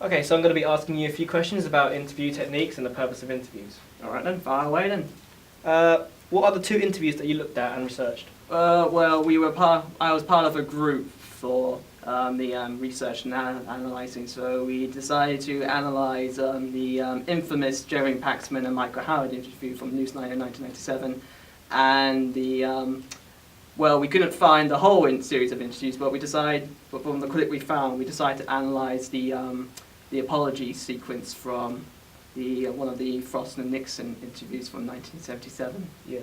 Okay, so I'm going to be asking you a few questions about interview techniques and the purpose of interviews. All right then, fire away then. What are the 2 interviews that you looked at and researched? Well, I was part of a group for the research and analysing, so we decided to analyse the infamous Jeremy Paxman and Michael Howard interview from Newsnight in 1997, and we couldn't find the whole series of interviews, but from the clip we found, we decided to analyse the apology sequence from one of the Frost and Nixon interviews from 1977. Yeah.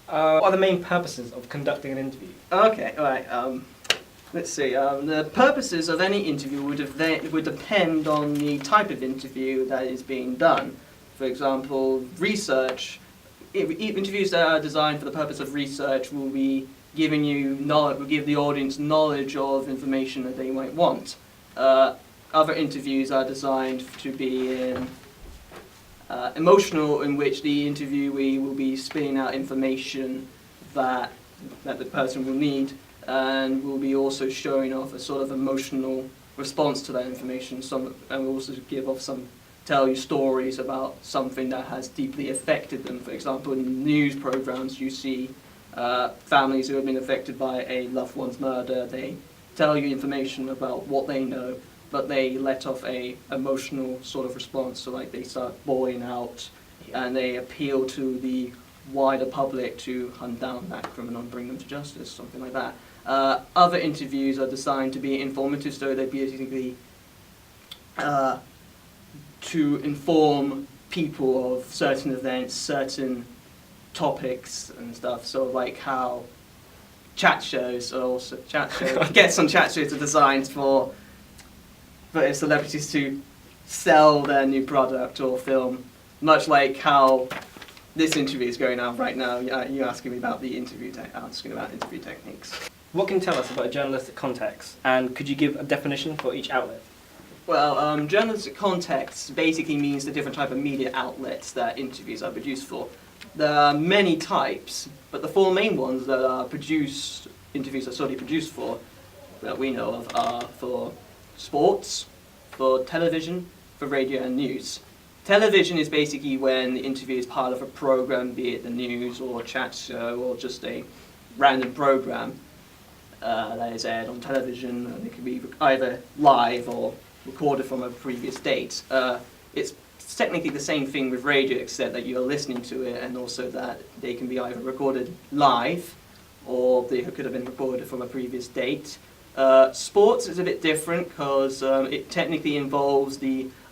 What are the main purposes of conducting an interview? Okay, all right. Let's see. The purposes of any interview would depend on the type of interview that is being done. For example, research. Interviews that are designed for the purpose of research will be giving you knowledge, will give the audience knowledge of information that they might want. Other interviews are designed to be emotional, in which the interviewee will be spitting out information that the person will need, and will be also showing off a sort of emotional response to that information. And will also tell you stories about something that has deeply affected them. For example, in news programs, you see families who have been affected by a loved one's murder. They tell you information about what they know, but they let off a emotional sort of response. So like they start bawling out, and they appeal to the wider public to hunt down that criminal and bring them to justice, something like that. Other interviews are designed to be informative, so they basically to inform people of certain events, certain topics and stuff. So like how guests on chat shows are designed for celebrities to sell their new product or film, much like how this interview is going on right now. You're asking me about interview techniques. What can you tell us about journalistic context, and could you give a definition for each outlet? Well, journalistic context basically means the different type of media outlets that interviews are produced for. There are many types, but the 4 main ones that interviews are solely produced for, that we know of, are for sports, for television, for radio and news. Television is basically when the interview is part of a program, be it the news or a chat show or just a random program that is aired on television, and it can be either live or recorded from a previous date. It's technically the same thing with radio, except that you're listening to it, and also that they can be either recorded live or they could have been recorded from a previous date. Sports is a bit different because it technically involves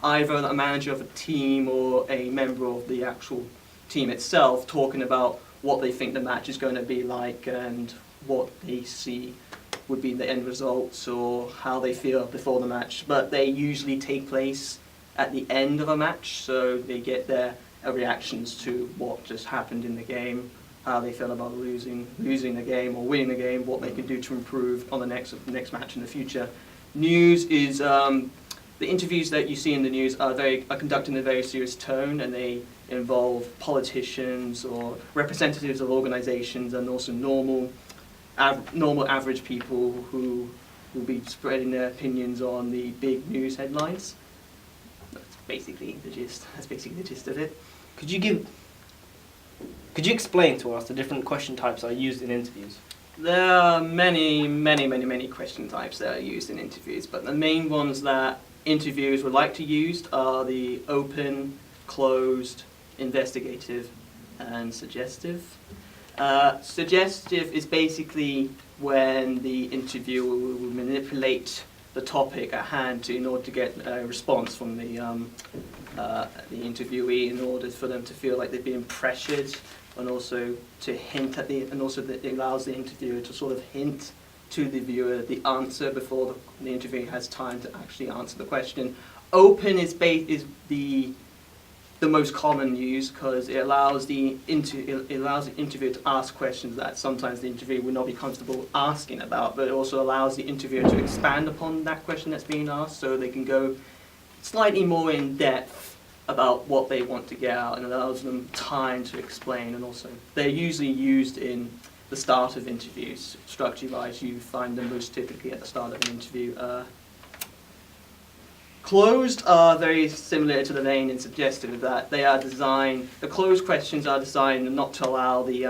either a manager of a team or a member of the actual team itself talking about what they think the match is going to be like and what they see would be the end results or how they feel before the match. But they usually take place at the end of a match, so they get their reactions to what just happened in the game, how they feel about losing the game or winning the game, what they can do to improve on the next match in the future. News is the interviews that you see in the news are conducted in a very serious tone, and they involve politicians or representatives of organisations, and also normal average people who will be spreading their opinions on the big news headlines. That's basically the gist of it. Could you explain to us the different question types that are used in interviews? There are many question types that are used in interviews, but the main ones that interviewers would like to use are the open, closed, investigative, and suggestive. Suggestive is basically when the interviewer will manipulate the topic at hand in order to get a response from the interviewee, in order for them to feel like they're being pressured, and also to hint at and also that it allows the interviewer to sort of hint to the viewer the answer before the interviewer has time to actually answer the question. Open is the most common use because it allows the interviewer to ask questions that sometimes the interviewer would not be comfortable asking about, but it also allows the interviewer to expand upon that question that's being asked, so they can go slightly more in depth about what they want to get out, and allows them time to explain. And also they're usually used in the start of interviews. Structure-wise, you find them most typically at the start of an interview. Closed are very similar to the vein and suggestive of that. They are designed, the closed questions are designed not to allow the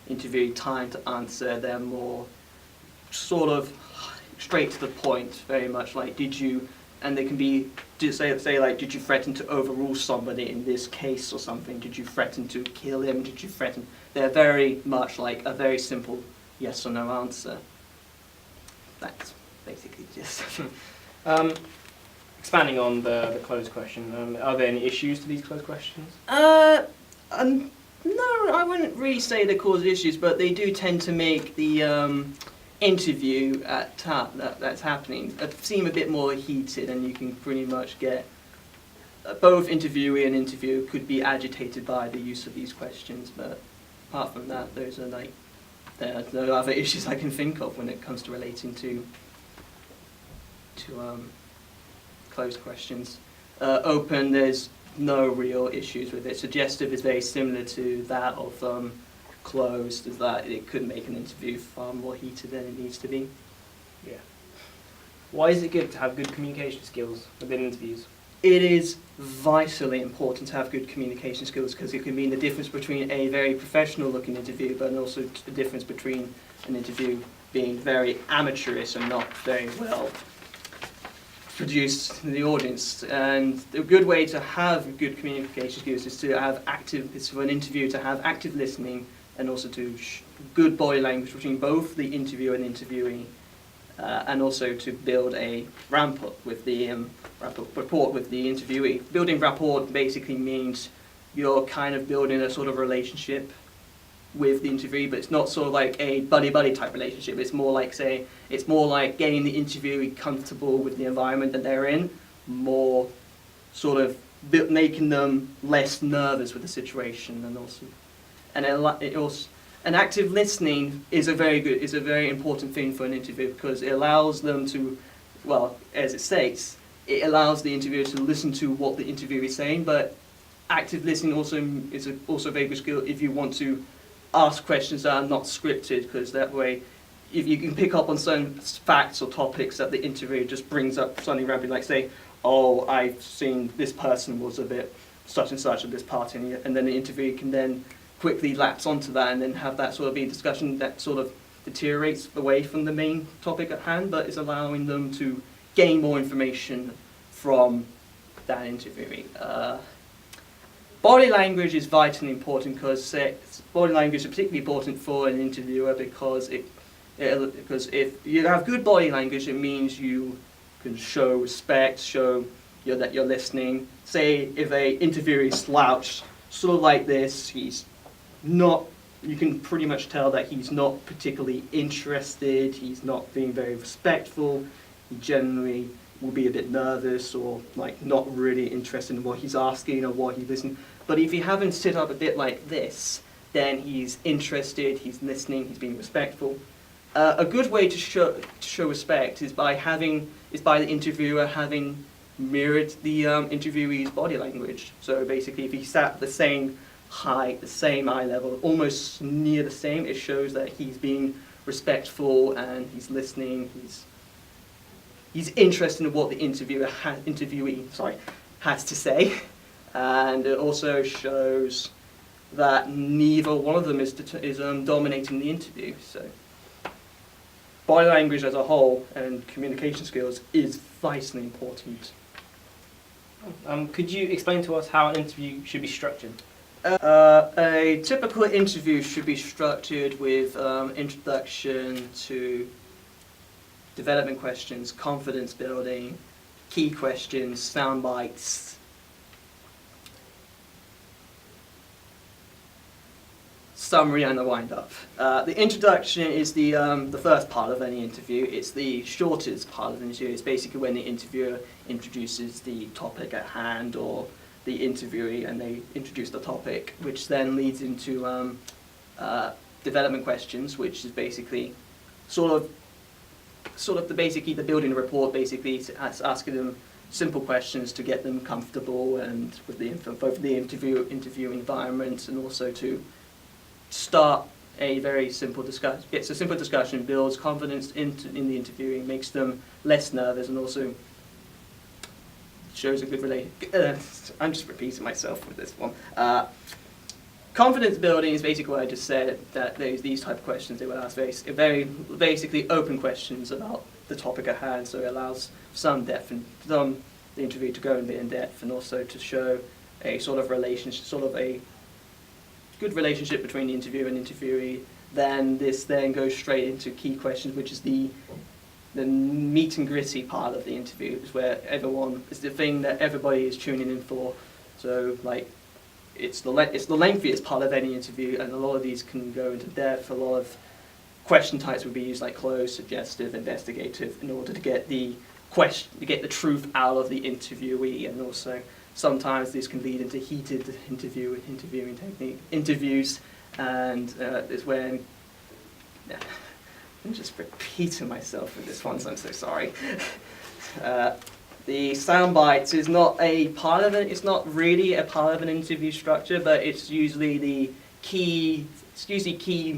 interviewee time to answer. They're more sort of straight to the point, very much like, did you, and they can be, say like, did you threaten to overrule somebody in this case or something? Did you threaten to kill him? Did you threaten? They're very much like a very simple yes or no answer. That's basically just. Expanding on the closed question, are there any issues to these closed questions? No, I wouldn't really say they cause issues, but they do tend to make the interview that's happening seem a bit more heated, and you can pretty much get both interviewee and interview could be agitated by the use of these questions. But apart from that, those are like there's no other issues I can think of when it comes to relating to closed questions. Open, there's no real issues with it. Suggestive is very similar to that of closed, is that it could make an interview far more heated than it needs to be. Yeah. Why is it good to have good communication skills within interviews? It is vitally important to have good communication skills because it can mean the difference between a very professional looking interview but also the difference between an interview being very amateurish and not very well produced in the audience. And a good way to have good communication skills is to have for an interview to have active listening and also to good body language between both the interviewer and interviewee, and also to build a rapport with the interviewee. Building rapport basically means you're kind of building a sort of relationship with the interviewee, but it's not sort of like a buddy-buddy type relationship. It's more like getting the interviewee comfortable with the environment that they're in, more sort of making them less nervous with the situation, and active listening is a very important thing for an interview because it allows them to, well, as it states, it allows the interviewer to listen to what the interviewer is saying, but active listening is also a very good skill if you want to ask questions that are not scripted, because that way, if you can pick up on certain facts or topics that the interviewer just brings up suddenly randomly, like say, oh, I've seen this person was a bit such and such at this party, and then the interviewer can then quickly lapse onto that and then have that sort of be a discussion that sort of deteriorates away from the main topic at hand, but is allowing them to gain more information from that interviewee. Body language is vitally important because body language is particularly important for an interviewer because if you have good body language, it means you can show respect, show that you're listening. Say if a interviewer is slouched, sort of like this, he's not. You can pretty much tell that he's not particularly interested. He's not being very respectful. He generally will be a bit nervous or like not really interested in what he's asking or what he's listening. But if you have him sit up a bit like this, then he's interested, he's listening, he's being respectful. A good way to show respect is by the interviewer having mirrored the interviewee's body language. So basically, if he sat the same height, the same eye level, almost near the same, it shows that he's being respectful and he's listening. He's interested in what the interviewee has to say. And it also shows that neither one of them is dominating the interview. So body language as a whole and communication skills is vitally important. Could you explain to us how an interview should be structured? A typical interview should be structured with introduction to development questions, confidence building, key questions, sound bites, summary and a wind-up. The introduction is the first part of any interview. It's the shortest part of the interview. It's basically when the interviewer introduces the topic at hand or the interviewee and they introduce the topic, which then leads into development questions, which is basically sort of the building a report, basically asking them simple questions to get them comfortable and with both the interview environment and also to start a very simple discussion. It's a simple discussion, builds confidence in the interviewing, makes them less nervous, and also shows a good relation. I'm just repeating myself with this one. Confidence building is basically what I just said, that there's these type of questions they will ask, very basically open questions about the topic at hand, so it allows some depth and some the interview to go a bit in depth, and also to show a sort of relationship, sort of a good relationship between the interviewer and interviewee. Then this then goes straight into key questions, which is the meat and gritty part of the interview, is where it's the thing that everybody is tuning in for. So like, it's the lengthiest part of any interview, and a lot of these can go into depth. A lot of question types would be used, like closed, suggestive, investigative, in order to get the truth out of the interviewee, and also sometimes this can lead into heated interviewing interviews, and is when I'm just repeating myself with this one, so I'm so sorry. The sound bites is not a part of it. It's not really a part of an interview structure, but it's usually key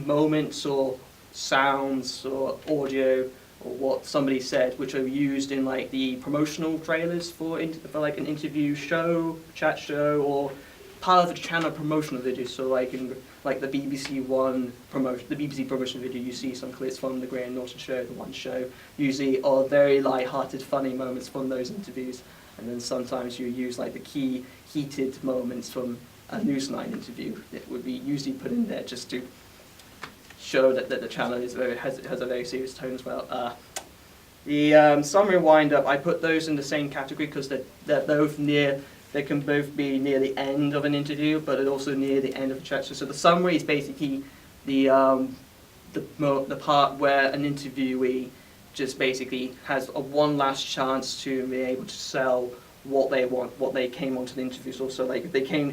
moments or sounds or audio or what somebody said, which are used in like the promotional trailers for like an interview show, chat show, or part of the channel promotional video. So like in like the BBC One promotion, the BBC promotion video, you see some clips from the Graham Norton show, the One Show, usually are very light-hearted, funny moments from those interviews. And then sometimes you use like the key heated moments from a Newsnight interview that would be usually put in there just to show that the channel has a very serious tone as well. The summary wind-up, I put those in the same category because they're both near. They can both be near the end of an interview, but also near the end of a chat show. So the summary is basically the part where an interviewee just basically has a one last chance to be able to sell what they want, what they came onto the interview for. So like if they came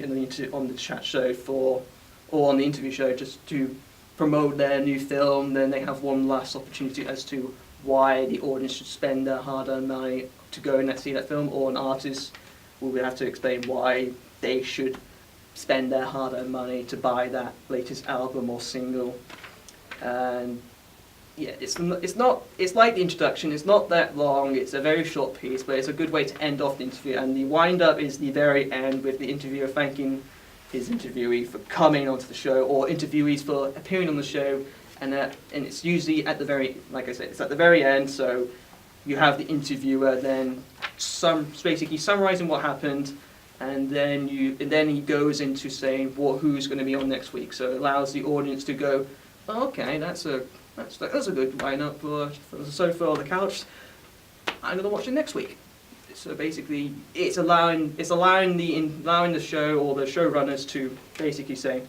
on the chat show or on the interview show just to promote their new film, then they have one last opportunity as to why the audience should spend their hard-earned money to go and see that film, or an artist will have to explain why they should spend their hard-earned money to buy that latest album or single. And yeah, it's like the introduction. It's not that long. It's a very short piece, but it's a good way to end off the interview. And the wind-up is the very end, with the interviewer thanking his interviewee for coming onto the show, or interviewees for appearing on the show. And it's usually at the very, like I said, it's at the very end. So you have the interviewer then basically summarizing what happened, and then he goes into saying who's going to be on next week. So it allows the audience to go, oh, okay, that's a good lineup for the sofa or the couch. I'm going to watch it next week. So basically, it's allowing the show or the showrunners to basically say,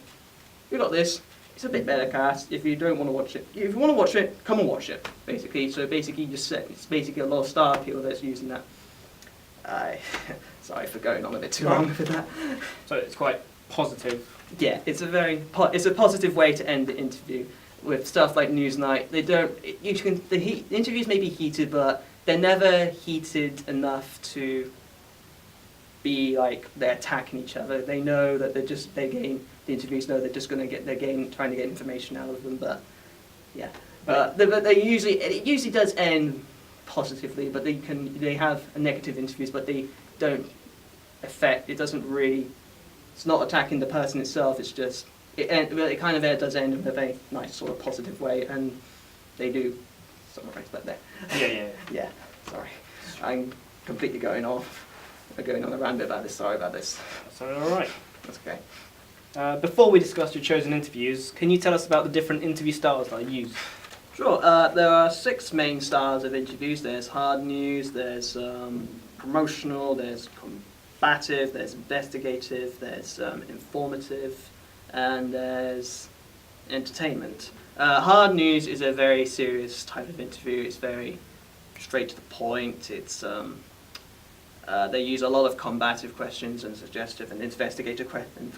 we got this. It's a bit better cast. If you don't want to watch it, if you want to watch it, come and watch it. Basically, so basically, it's basically a lot of star appeal that's using that. Sorry for going on a bit too long for that. So it's quite positive. Yeah, it's a positive way to end the interview with stuff like Newsnight. The interviews may be heated, but they're never heated enough to be like they're attacking each other. They know that the interviews know they're just going to trying to get information out of them. But yeah, it usually does end positively, but they have negative interviews, but they don't affect. It doesn't really. It's not attacking the person itself. It's just it kind of does end in a very nice sort of positive way, and they do summarize that there. Yeah. Sorry, I'm completely going on a rant about this. Sorry about this. That's all right. That's okay. Before we discuss your chosen interviews, can you tell us about the different interview styles that are used? Sure. There are 6 main styles of interviews. There's hard news, there's promotional, there's combative, there's investigative, there's informative, and there's entertainment. Hard news is a very serious type of interview. It's very straight to the point. It's they use a lot of combative questions and suggestive and investigative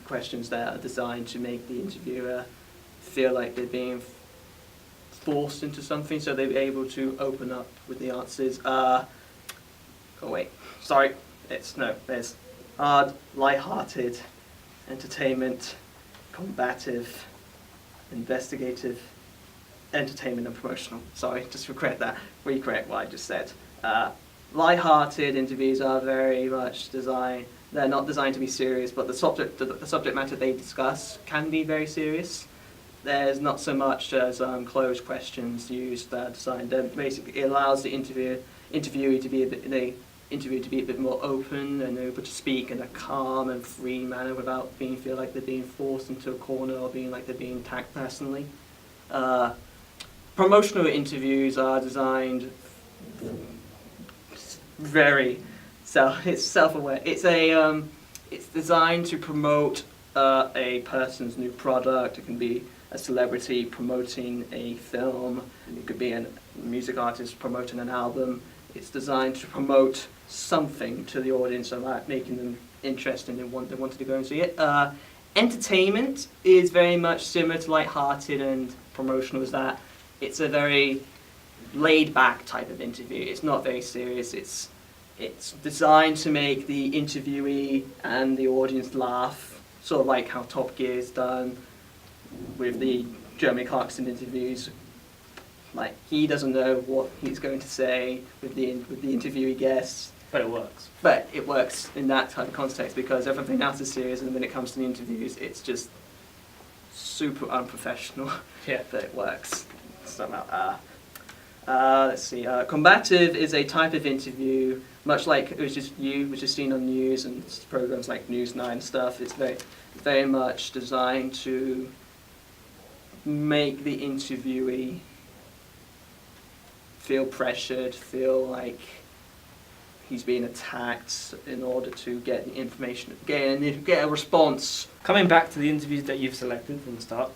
questions that are designed to make the interviewer feel like they're being forced into something, so they're able to open up with the answers. There's hard, light-hearted, entertainment, combative, investigative, entertainment, and promotional. Sorry, just recorrect what I just said. light-hearted interviews are very much designed. They're not designed to be serious, but the subject matter they discuss can be very serious. There's not so much as closed questions used that are designed. Basically, it allows the interviewee to be a bit more open and able to speak in a calm and free manner without feel like they're being forced into a corner or being like they're being attacked personally. Promotional interviews are designed very it's self-aware. It's designed to promote a person's new product. It can be a celebrity promoting a film. It could be a music artist promoting an album. It's designed to promote something to the audience about making them interested and they wanted to go and see it. Entertainment is very much similar to light-hearted and promotional as that. It's a very laid-back type of interview. It's not very serious. It's designed to make the interviewee and the audience laugh, sort of like how Top Gear is done with the Jeremy Clarkson interviews. Like, he doesn't know what he's going to say with the interviewee guests. But it works. But it works in that type of context because everything else is serious, and when it comes to the interviews, it's just super unprofessional. Yeah. But it works somehow. Let's see. Combative is a type of interview, much like it was just seen on news and programs like Newsnight and stuff. It's very much designed to make the interviewee feel pressured, feel like he's being attacked in order to get the information, get a response. Coming back to the interviews that you've selected from the start,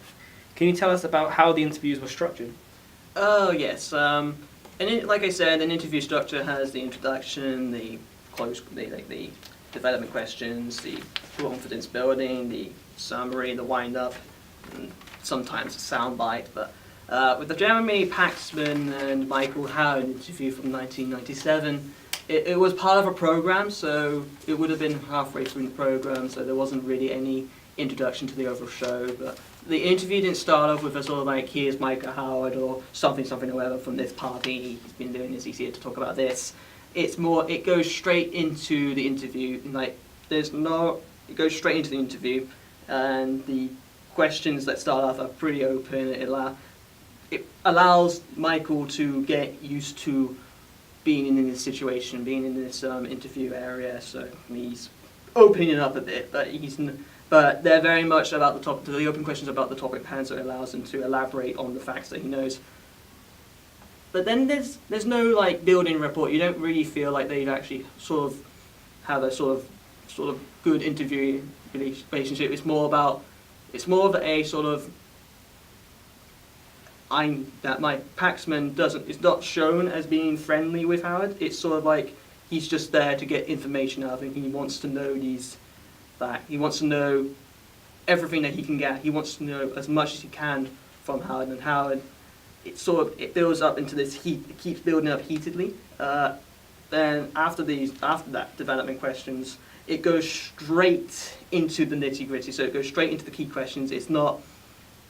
can you tell us about how the interviews were structured? Oh yes, like I said, an interview structure has the introduction, the development questions, the confidence building, the summary, the wind-up, and sometimes a soundbite. But with the Jeremy Paxman and Michael Howard interview from 1997, it was part of a program, so it would have been halfway through the program, so there wasn't really any introduction to the overall show. But the interview didn't start off with a sort of like, here's Michael Howard or something or whatever from this party, he's been doing this, he's here to talk about this. It's more, it goes straight into the interview, like it goes straight into the interview, and the questions that start off are pretty open. It allows Michael to get used to being in this situation, being in this interview area, so he's opening it up a bit, but they're very much about the topic. The open questions about the topic at hand, so it allows him to elaborate on the facts that he knows. But then there's no like building rapport. You don't really feel like they've actually sort of have a sort of good interview relationship. It's more of a sort of Paxman is not shown as being friendly with Howard. It's sort of like he's just there to get information out of him. He wants to know he wants to know everything that he can get. He wants to know as much as he can from Howard, and Howard, it builds up into this heat. It keeps building up heatedly. Then after that development questions, it goes straight into the nitty gritty. So it goes straight into the key questions. It's not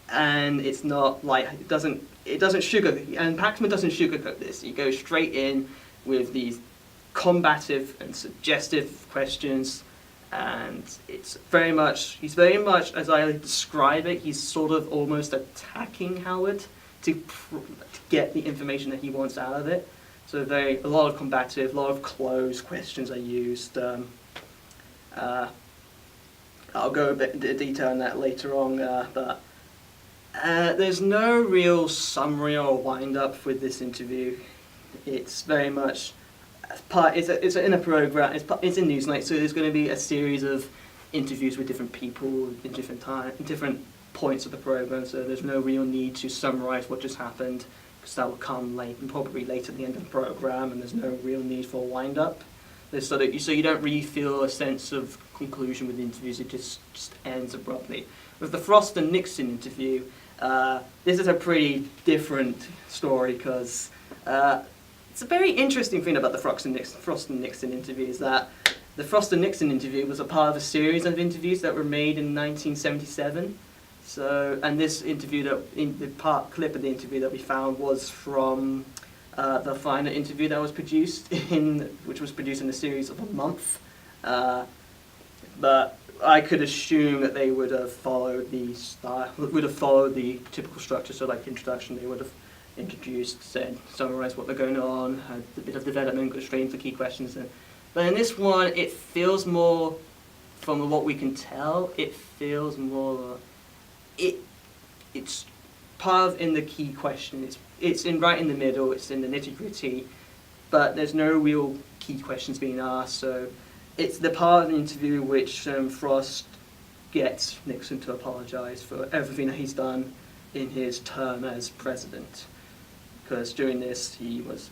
like it doesn't sugarcoat, and Paxman doesn't sugarcoat this. He goes straight in with these combative and suggestive questions, and he's very much, as I describe it, he's sort of almost attacking Howard to get the information that he wants out of it. So a lot of combative, a lot of closed questions are used. I'll go a bit into detail on that later on, but there's no real summary or wind-up with this interview. It's very much it's in a program. It's in Newsnight, so there's going to be a series of interviews with different people in different points of the program. So there's no real need to summarize what just happened, because that will come probably late at the end of the program, and there's no real need for a wind-up. So you don't really feel a sense of conclusion with the interviews. It just ends abruptly. With the Frost and Nixon interview, this is a pretty different story, because it's a very interesting thing about the Frost and Nixon interview is that the Frost and Nixon interview was a part of a series of interviews that were made in 1977. So, and this interview, clip of the interview that we found was from the final interview that was produced which was produced in a series of a month. But I could assume that they would have followed the style, would have followed the typical structure. So, like introduction, they would have introduced, said, summarised what they're going on, had a bit of development, got straight into key questions. But in this one, it feels more, from what we can tell, it feels more. It's part of in the key question. It's in right in the middle. It's in the nitty gritty, but there's no real key questions being asked. So it's the part of the interview which Frost gets Nixon to apologise for everything that he's done in his term as president. Because during this, he was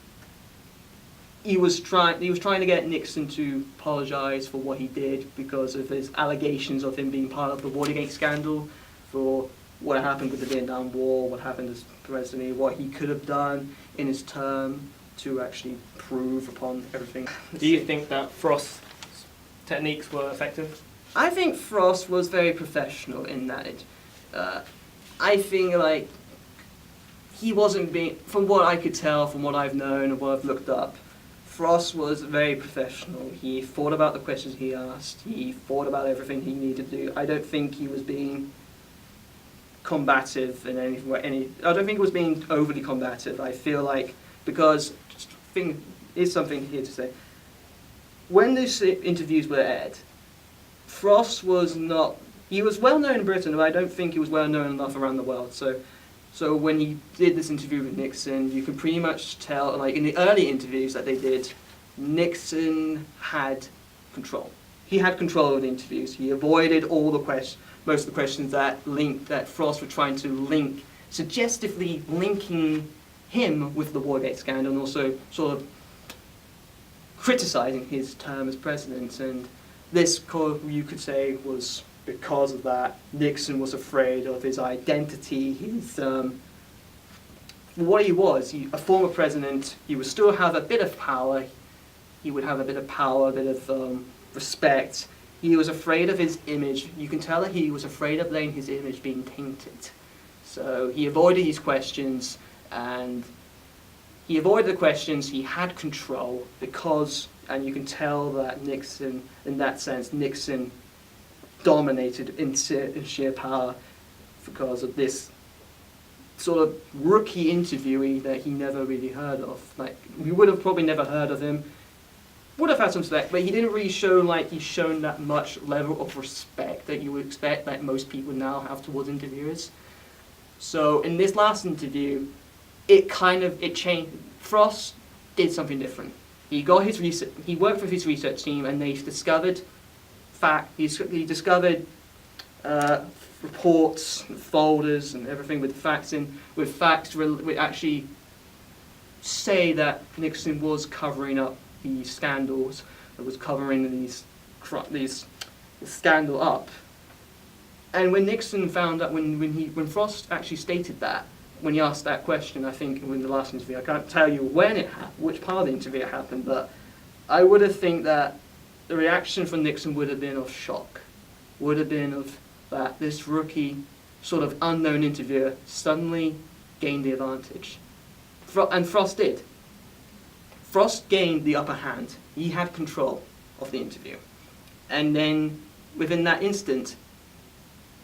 trying to get Nixon to apologise for what he did because of his allegations of him being part of the Watergate scandal, for what happened with the Vietnam War, what happened as president, what he could have done in his term to actually prove upon everything. Do you think that Frost's techniques were effective? I think Frost was very professional in that. I think like he wasn't being, from what I could tell, from what I've known and what I've looked up, Frost was very professional. He thought about the questions he asked. He thought about everything he needed to do. I don't think he was being combative in any. I don't think he was being overly combative. I feel like, because thing is something here to say. When these interviews were aired, Frost was not. He was well known in Britain, but I don't think he was well known enough around the world. So when he did this interview with Nixon, you can pretty much tell, like in the early interviews that they did, Nixon had control. He had control of the interviews. He avoided all the most of the questions that Frost were trying to link, suggestively linking him with the Watergate scandal, and also sort of criticising his term as president. And this, you could say, was because of that. Nixon was afraid of his identity, his what he was. A former president, he would still have a bit of power. He would have a bit of power, a bit of respect. He was afraid of his image. You can tell that he was afraid of letting his image being tainted. So he avoided these questions, and he avoided the questions. He had control because, and you can tell that Nixon, in that sense, Nixon dominated in sheer power because of this sort of rookie interviewee that he never really heard of. Like, we would have probably never heard of him. Would have had some respect, but he didn't really show like he's shown that much level of respect that you would expect that most people now have towards interviewers. So in this last interview, it changed. Frost did something different. He got his research. He worked with his research team, and they discovered He discovered reports, and folders, and everything with facts which actually say that Nixon was covering up these scandals, that was covering these scandal up. And when Nixon found out, when Frost actually stated that, when he asked that question, I think in the last interview, I can't tell you when it happened, which part of the interview it happened, but I would have think that the reaction from Nixon would have been of shock, would have been of that this rookie, sort of unknown interviewer suddenly gained the advantage. And Frost did. Frost gained the upper hand. He had control of the interview. And then, within that instant,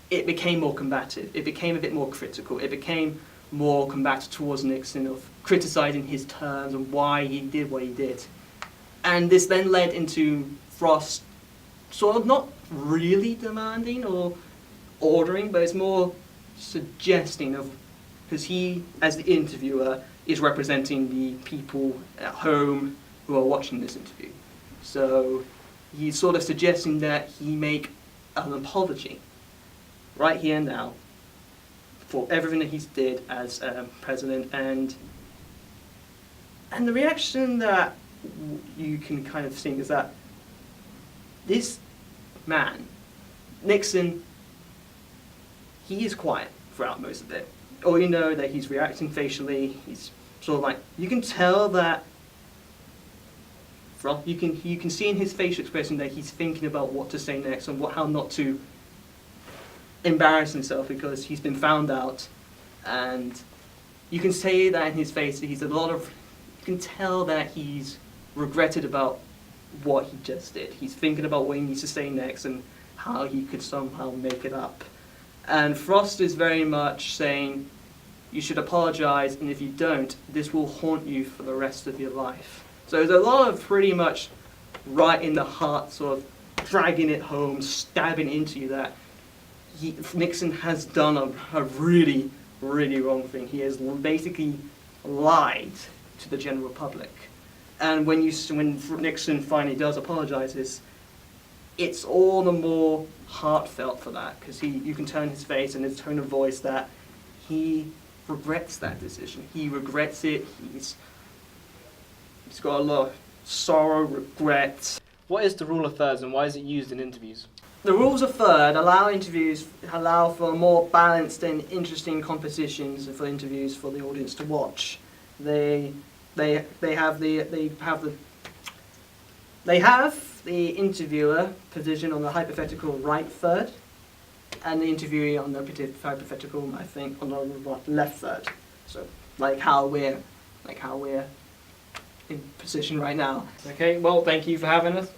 it became more combative. It became a bit more critical. It became more combative towards Nixon, of criticizing his terms and why he did what he did. And this then led into Frost sort of not really demanding or ordering, but it's more suggesting of, because he, as the interviewer, is representing the people at home who are watching this interview. So he's sort of suggesting that he make an apology right here and now for everything that he's did as president, and the reaction that you can kind of see is that this man, Nixon, he is quiet throughout most of it. Or you know that he's reacting facially. He's sort of like, you can tell that. You can see in his facial expression that he's thinking about what to say next and how not to embarrass himself because he's been found out, and you can say that in his face that he's a lot of can tell that he's regretted about what he just did. He's thinking about what he needs to say next and how he could somehow make it up. And Frost is very much saying, you should apologize, and if you don't, this will haunt you for the rest of your life. So there's a lot of pretty much right in the heart, sort of dragging it home, stabbing into you that Nixon has done a really, really wrong thing. He has basically lied to the general public. And when Nixon finally does apologize, it's all the more heartfelt for that, because you can turn his face and his tone of voice that he regrets that decision. He regrets it. He's got a lot of sorrow, regret. What is the rule of thirds and why is it used in interviews? The rules of third allow for more balanced and interesting compositions for interviews for the audience to watch. They have the interviewer position on the hypothetical right third, and the interviewee on the hypothetical, I think, on the left third. So like how we're in position right now. Okay, well, thank you for having us.